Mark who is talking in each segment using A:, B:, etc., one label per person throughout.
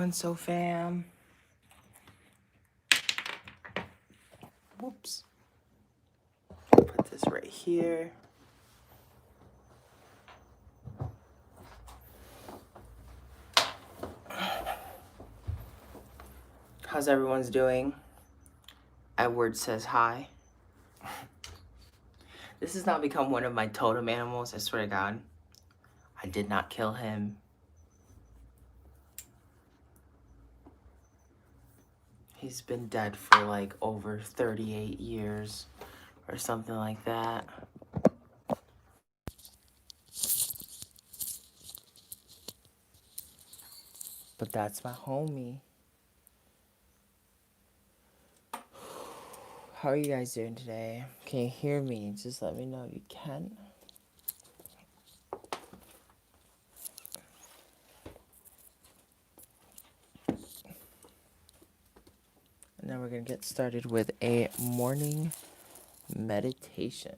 A: So fam, whoops, put this right here. How's everyone's doing? Edward says hi. This has now become one of my totem animals, I swear to God. I did not kill him. He's been dead for like over 38 years or something like that. But that's my homie. How are you guys doing today? Can you hear me? Just let me know if you can. And then we're going to get started with a morning meditation.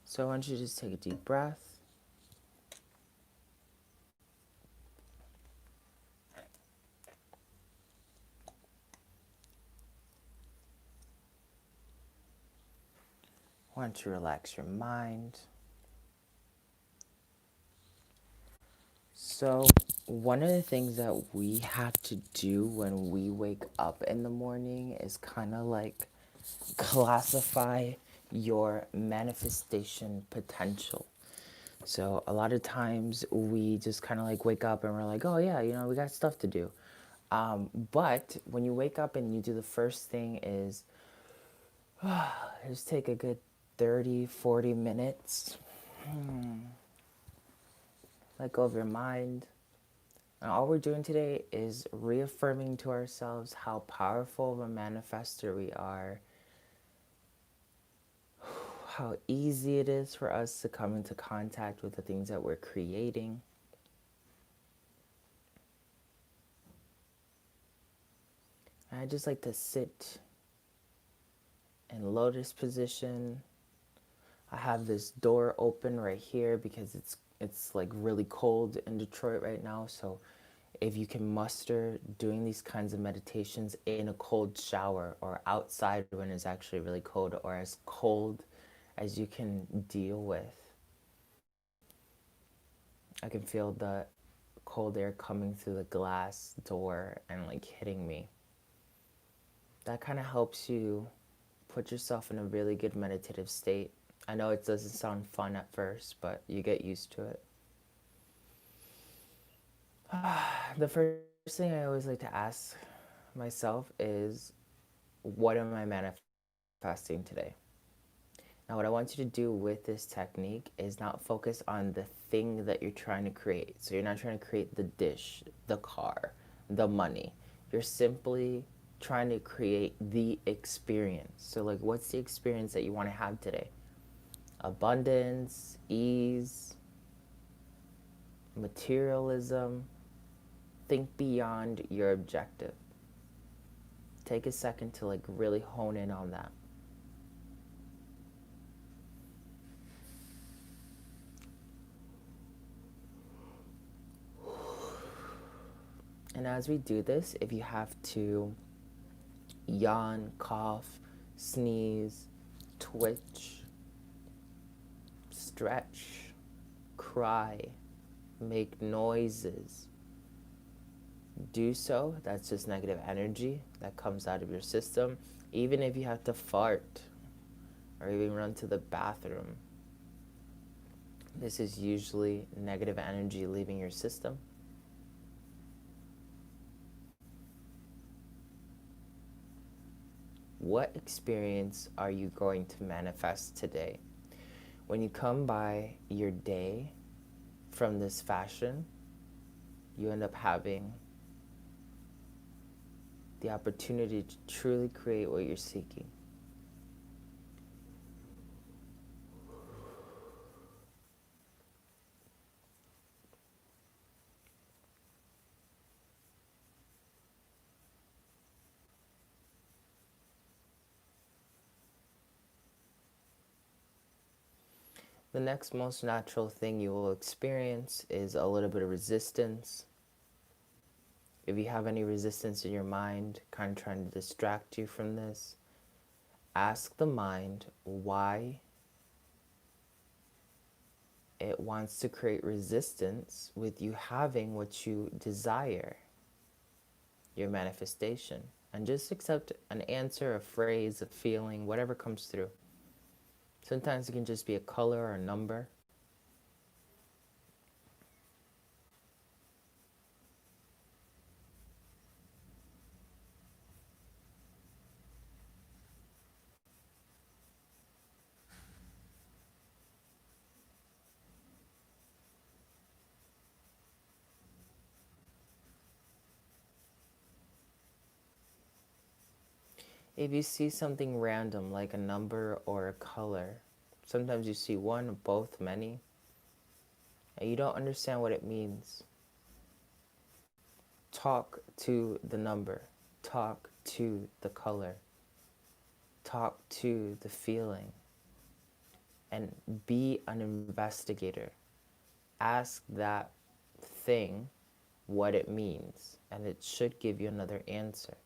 A: So I want you to just take a deep breath. I want you to relax your mind. So one of the things that we have to do when we wake up in the morning is kind of like classify your manifestation potential. So a lot of times we just kind of like wake up and we're like, oh yeah, you know, we got stuff to do. But when you wake up and you do the first thing is just take a good 30, 40 minutes. Let go of your mind. And all we're doing today is reaffirming to ourselves how powerful of a manifester we are, how easy it is for us to come into contact with the things that we're creating. And I just like to sit in lotus position. I have this door open right here because it's like really cold in Detroit right now. So if you can muster doing these kinds of meditations in a cold shower or outside when it's actually really cold, or as cold as you can deal with. I can feel the cold air coming through the glass door and like hitting me. That kind of helps you put yourself in a really good meditative state. I know it doesn't sound fun at first, but you get used to it. The first thing I always like to ask myself is, what am I manifesting today? Now, what I want you to do with this technique is not focus on the thing that you're trying to create. So you're not trying to create the dish, the car, the money. You're simply trying to create the experience. So like, what's the experience that you want to have today? Abundance, ease, materialism. Think beyond your objective. Take a second to like really hone in on that. And as we do this, if you have to yawn, cough, sneeze, twitch, stretch, cry, make noises, do so. That's just negative energy that comes out of your system. Even if you have to fart or even run to the bathroom, this is usually negative energy leaving your system. What experience are you going to manifest today? When you come by your day from this fashion, you end up having the opportunity to truly create what you're seeking. The next most natural thing you will experience is a little bit of resistance. If you have any resistance in your mind, kind of trying to distract you from this, ask the mind why it wants to create resistance with you having what you desire, your manifestation. And just accept an answer, a phrase, a feeling, whatever comes through. Sometimes it can just be a color or a number. If you see something random like a number or a color, sometimes you see one, both, many, and you don't understand what it means, talk to the number, talk to the color, talk to the feeling, and be an investigator. Ask that thing what it means, and it should give you another answer.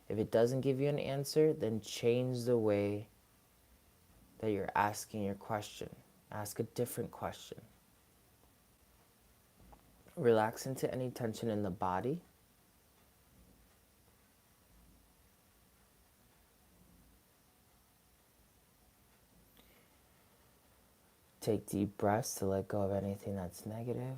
A: If it doesn't give you an answer, then change the way that you're asking your question. Ask a different question. Relax into any tension in the body. Take deep breaths to let go of anything that's negative.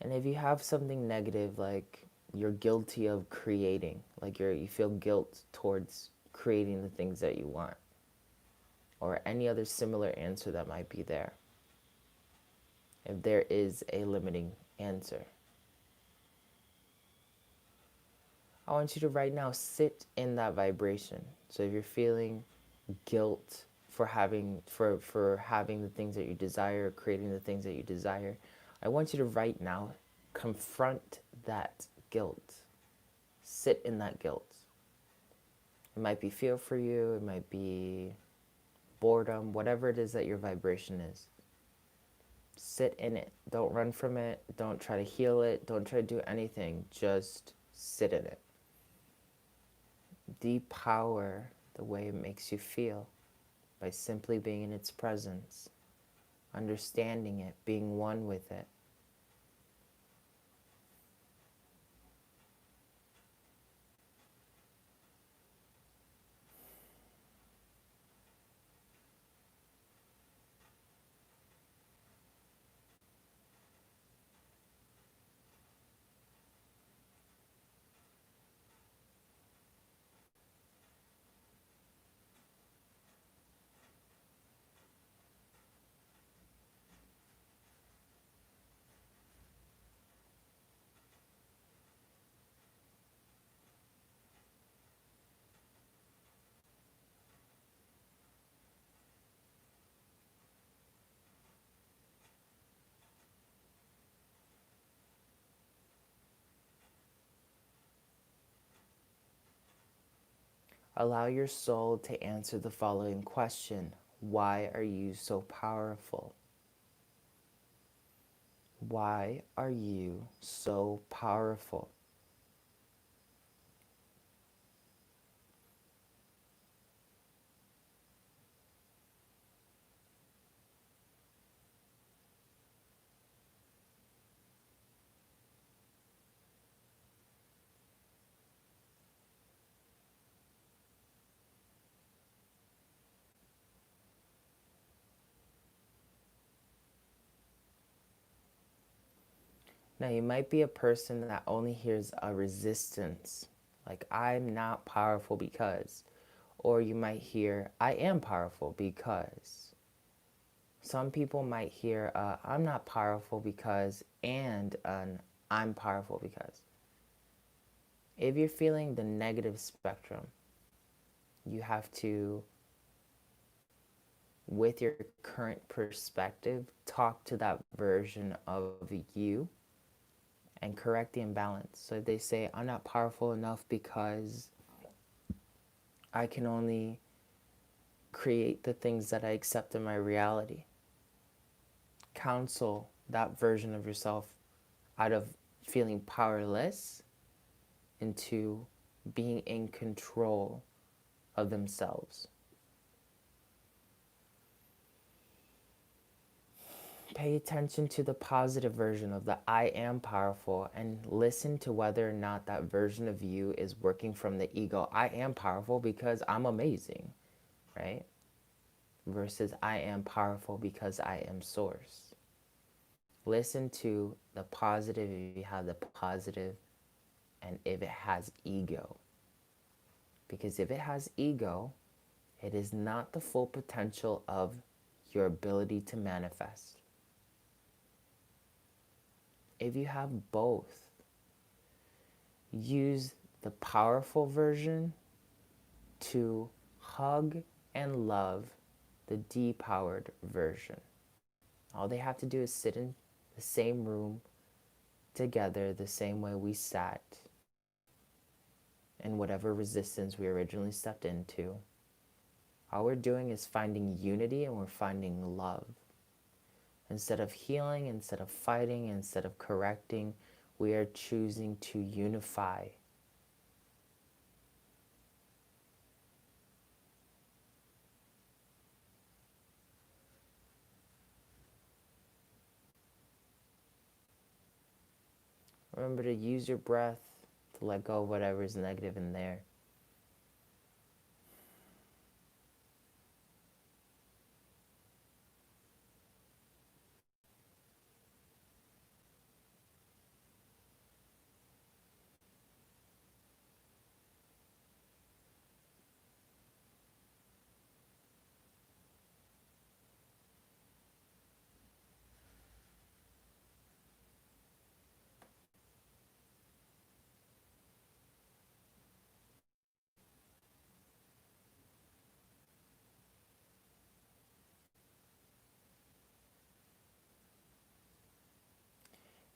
A: And if you have something negative, like you're guilty of creating, like you feel guilt towards creating the things that you want, or any other similar answer that might be there, if there is a limiting answer, I want you to right now sit in that vibration. So if you're feeling guilt for having the things that you desire, creating the things that you desire, I want you to right now confront that guilt. Sit in that guilt. It might be fear for you, it might be boredom, whatever it is that your vibration is. Sit in it. Don't run from it. Don't try to heal it. Don't try to do anything. Just sit in it. Depower the way it makes you feel by simply being in its presence, understanding it, being one with it. Allow your soul to answer the following question: why are you so powerful? Why are you so powerful? Now, you might be a person that only hears a resistance, like, I'm not powerful because, or you might hear, I am powerful because. Some people might hear, I'm not powerful because, and I'm powerful because. If you're feeling the negative spectrum, you have to with your current perspective, talk to that version of you and correct the imbalance. So if they say, I'm not powerful enough because I can only create the things that I accept in my reality, counsel that version of yourself out of feeling powerless into being in control of themselves. Pay attention to the positive version of the I am powerful and listen to whether or not that version of you is working from the ego. I am powerful because I'm amazing, right? Versus I am powerful because I am source. Listen to the positive if you have the positive and if it has ego. Because if it has ego, it is not the full potential of your ability to manifest. If you have both, use the powerful version to hug and love the depowered version. All they have to do is sit in the same room together the same way we sat in whatever resistance we originally stepped into. All we're doing is finding unity and we're finding love. Instead of healing, instead of fighting, instead of correcting, we are choosing to unify. Remember to use your breath to let go of whatever is negative in there.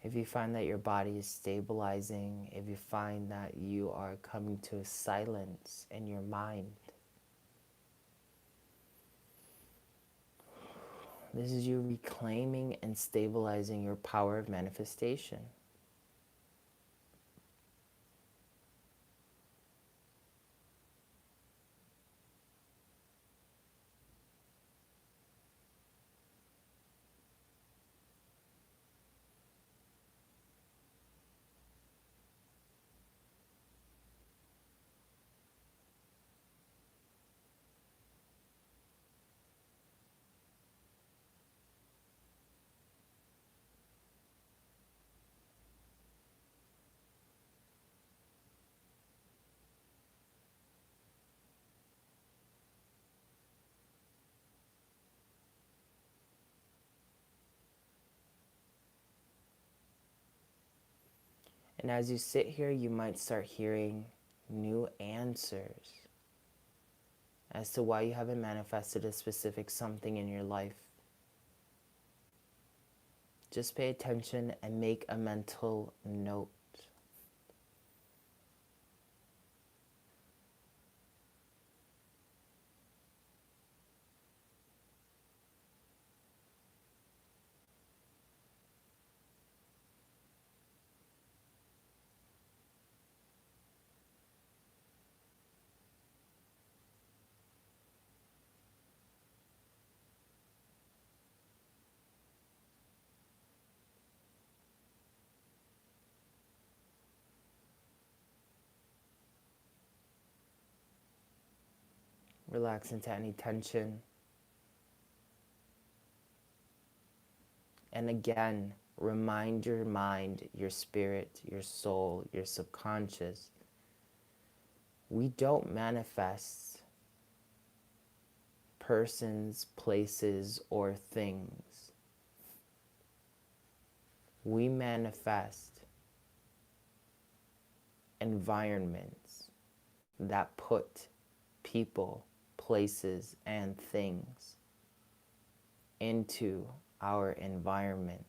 A: If you find that your body is stabilizing, if you find that you are coming to a silence in your mind, this is you reclaiming and stabilizing your power of manifestation. And as you sit here, you might start hearing new answers as to why you haven't manifested a specific something in your life. Just pay attention and make a mental note. Relax into any tension. And again, remind your mind, your spirit, your soul, your subconscious. We don't manifest persons, places, or things. We manifest environments that put people, places, and things into our environment.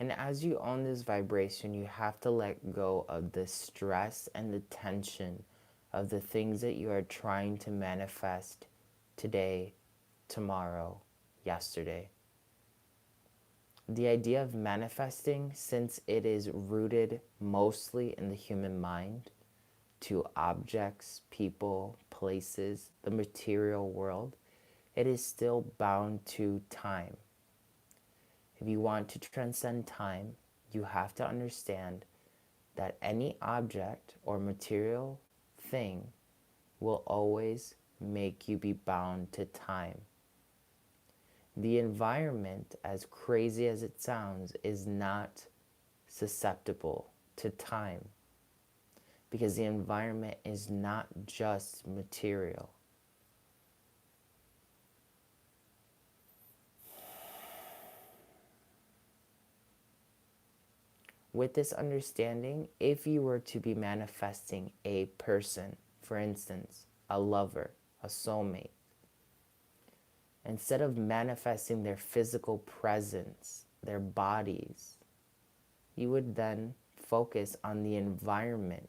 A: And as you own this vibration, you have to let go of the stress and the tension of the things that you are trying to manifest today, tomorrow, yesterday. The idea of manifesting, since it is rooted mostly in the human mind, to objects, people, places, the material world, it is still bound to time. If you want to transcend time, you have to understand that any object or material thing will always make you be bound to time. The environment, as crazy as it sounds, is not susceptible to time because the environment is not just material. With this understanding, if you were to be manifesting a person, for instance, a lover, a soulmate, instead of manifesting their physical presence, their bodies, you would then focus on the environment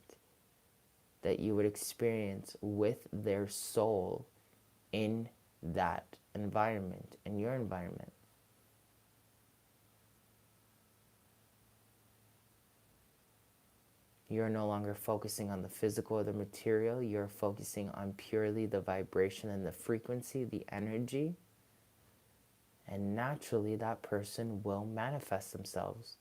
A: that you would experience with their soul in that environment, in your environment. You're no longer focusing on the physical or the material. You're focusing on purely the vibration and the frequency, the energy. And naturally, that person will manifest themselves.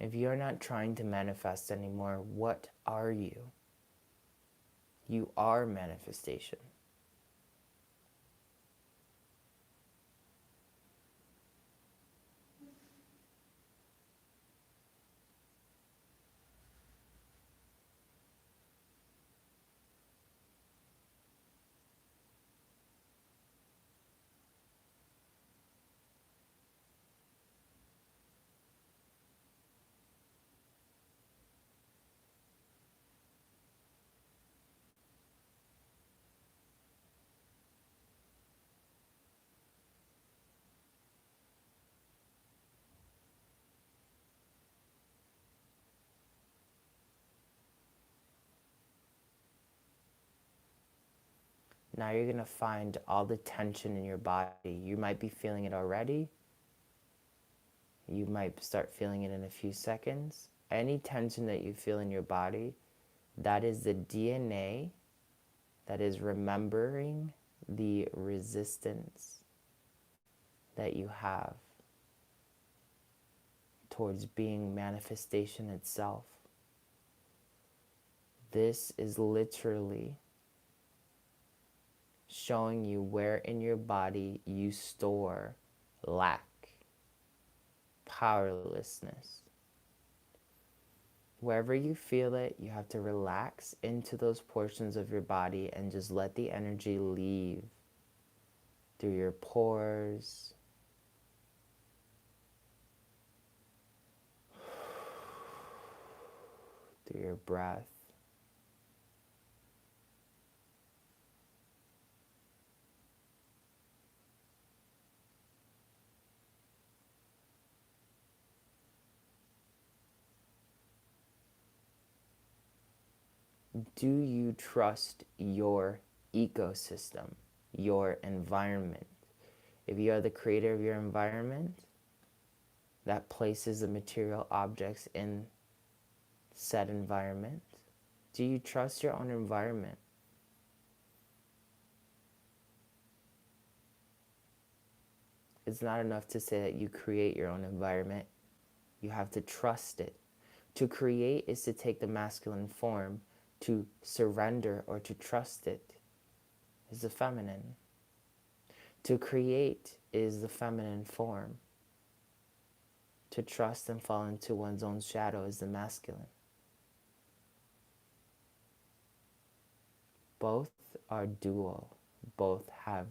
A: If you're not trying to manifest anymore, what are you? You are manifestation. Now you're going to find all the tension in your body. You might be feeling it already. You might start feeling it in a few seconds. Any tension that you feel in your body, that is the DNA that is remembering the resistance that you have towards being manifestation itself. This is literally showing you where in your body you store lack, powerlessness. Wherever you feel it, you have to relax into those portions of your body and just let the energy leave through your pores, through your breath. do you trust your ecosystem, your environment? If you are the creator of your environment that places the material objects in said environment, do you trust your own environment? It's not enough to say that you create your own environment. You have to trust it. To create is to take the masculine form. To surrender or to trust it is the feminine. To create is the feminine form. To trust and fall into one's own shadow is the masculine. Both are dual. Both have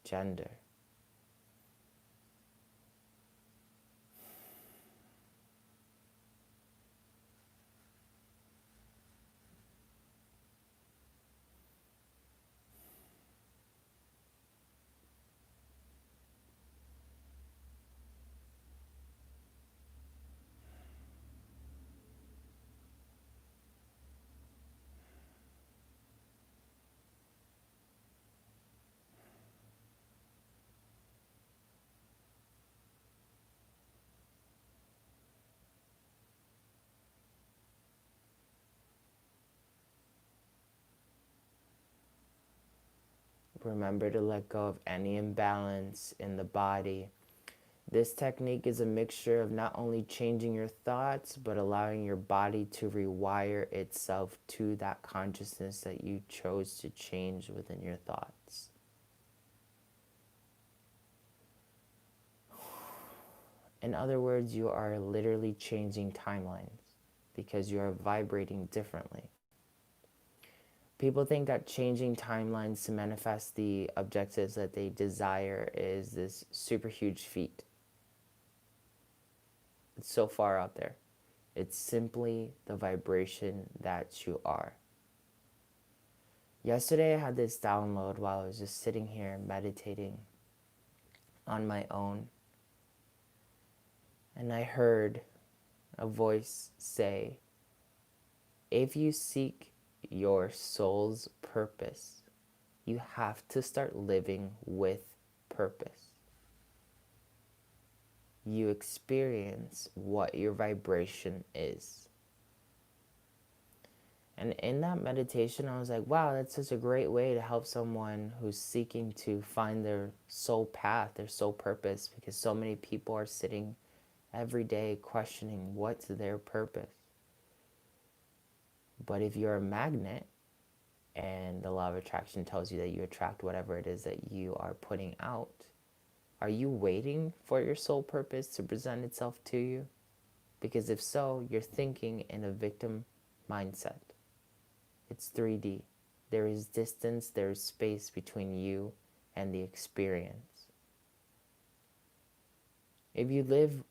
A: gender. Remember to let go of any imbalance in the body. This technique is a mixture of not only changing your thoughts, but allowing your body to rewire itself to that consciousness that you chose to change within your thoughts. In other words, you are literally changing timelines because you are vibrating differently. People think that changing timelines to manifest the objectives that they desire is this super huge feat. It's so far out there. It's simply the vibration that you are. Yesterday I had this download while I was just sitting here meditating on my own. And I heard a voice say, if you seek your soul's purpose, you have to start living with purpose. You experience what your vibration is. And in that meditation, I was like, wow, that's such a great way to help someone who's seeking to find their soul path, their soul purpose, because so many people are sitting every day questioning what's their purpose. But if you're a magnet, and the law of attraction tells you that you attract whatever it is that you are putting out, are you waiting for your soul purpose to present itself to you? Because if so, you're thinking in a victim mindset. It's 3D. There is distance, there is space between you and the experience. If you live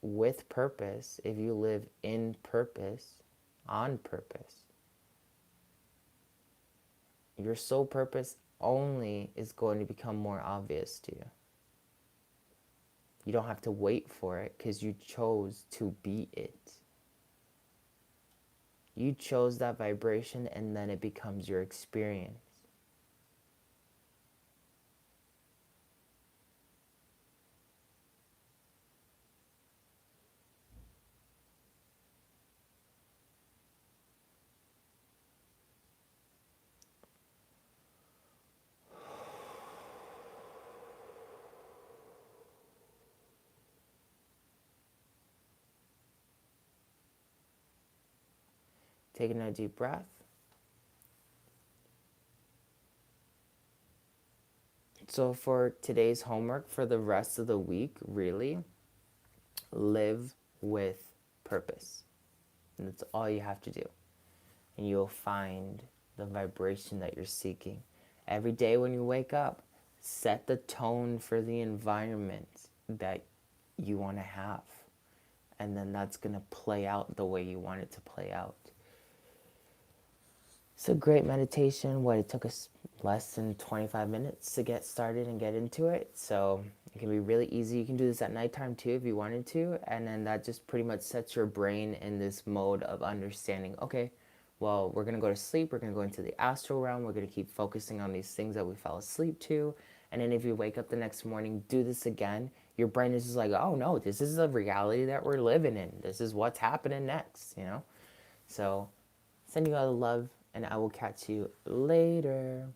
A: with purpose, if you live in purpose, on purpose, your soul purpose only is going to become more obvious to you. You don't have to wait for it because you chose to be it. You chose that vibration and then it becomes your experience. Taking a deep breath. So for today's homework, for the rest of the week, really, live with purpose. And that's all you have to do. And you'll find the vibration that you're seeking. Every day when you wake up, set the tone for the environment that you want to have. And then that's going to play out the way you want it to play out. It's a great meditation. It took us less than 25 minutes to get started and get into it. So it can be really easy. You can do this at nighttime too if you wanted to. And then that just pretty much sets your brain in this mode of understanding, okay, well, we're going to go to sleep. We're going to go into the astral realm. We're going to keep focusing on these things that we fell asleep to. And then if you wake up the next morning, do this again, your brain is just like, oh no, this is the reality that we're living in. This is what's happening next, you know? So, sending you all the love, and I will catch you later.